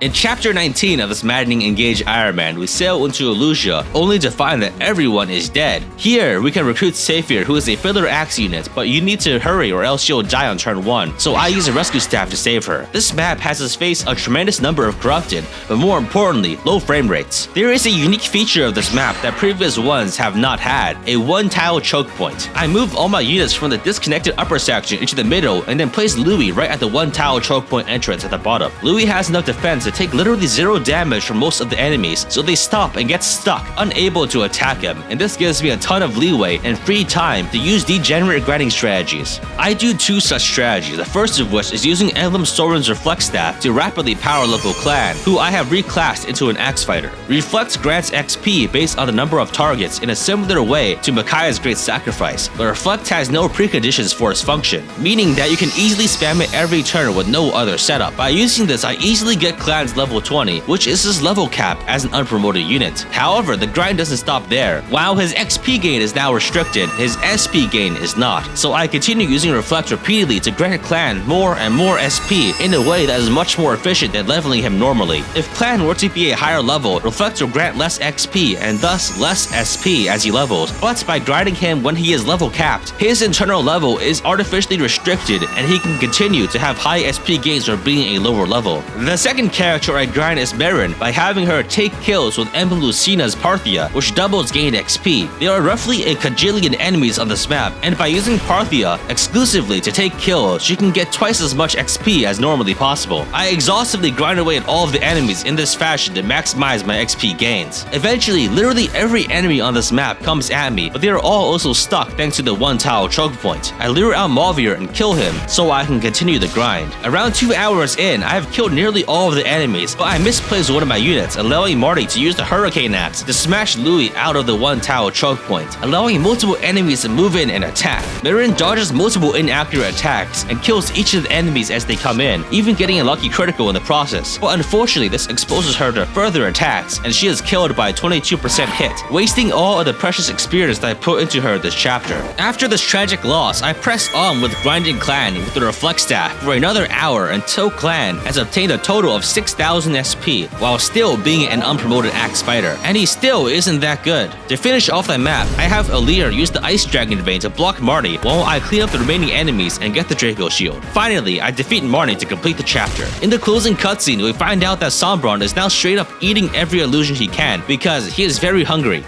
In Chapter 19 of this Maddening Engage Ironman, we sail into Illusia, only to find that everyone is dead. Here, we can recruit Saphir, who is a filler axe unit, but you need to hurry or else she'll die on turn 1, so I use a rescue staff to save her. This map has us face a tremendous number of corrupted, but more importantly, low frame rates. There is a unique feature of this map that previous ones have not had, a one-tile choke point. I move all my units from the disconnected upper section into the middle and then place Louis right at the one-tile choke point entrance at the bottom. Louis has enough defense to take literally 0 damage from most of the enemies, so they stop and get stuck, unable to attack him, and this gives me a ton of leeway and free time to use degenerate grinding strategies. I do 2 such strategies, the first of which is using Emblem Soren's Reflect Staff to rapidly power level Clanne, who I have reclassed into an axe fighter. Reflect grants XP based on the number of targets in a similar way to Micaiah's Great Sacrifice, but Reflect has no preconditions for its function, meaning that you can easily spam it every turn with no other setup. By using this, I easily get Clanne's level 20, which is his level cap as an unpromoted unit. However, the grind doesn't stop there. While his XP gain is now restricted, his SP gain is not, so I continue using Reflect repeatedly to grant Clanne more and more SP in a way that is much more efficient than leveling him normally. If Clanne were to be a higher level, Reflect will grant less XP and thus less SP as he levels, but by grinding him when he is level capped, his internal level is artificially restricted and he can continue to have high SP gains for being a lower level. The second character I grind is Baron by having her take kills with Emblem Lucina's Parthia, which doubles gained XP. There are roughly a cajillion enemies on this map, and by using Parthia exclusively to take kills, she can get twice as much XP as normally possible. I exhaustively grind away at all of the enemies in this fashion to maximize my XP gains. Eventually, literally every enemy on this map comes at me, but they are all also stuck thanks to the one-tile choke point. I lure out Mauvir and kill him so I can continue the grind. Around 2 hours in, I have killed nearly all of the enemies, but I misplaced one of my units, allowing Marty to use the Hurricane Axe to smash Louis out of the one-tile choke point, allowing multiple enemies to move in and attack. Baron dodges multiple inaccurate attacks and kills each of the enemies as they come in, even getting a lucky critical in the process. But unfortunately, this exposes her to further attacks, and she is killed by a 22% hit, wasting all of the precious experience that I put into her this chapter. After this tragic loss, I press on with grinding Clanne with the Reflect Staff for another hour until Clanne has obtained a total of 6,000 SP, while still being an unpromoted axe fighter, and he still isn't that good. To finish off the map, I have Alir use the Ice Dragon Vein to block Marty while I clean up the remaining enemies and get the Draco Shield. Finally, I defeat Marty to complete the chapter. In the closing cutscene, we find out that Sombron is now straight up eating every illusion he can because he is very hungry.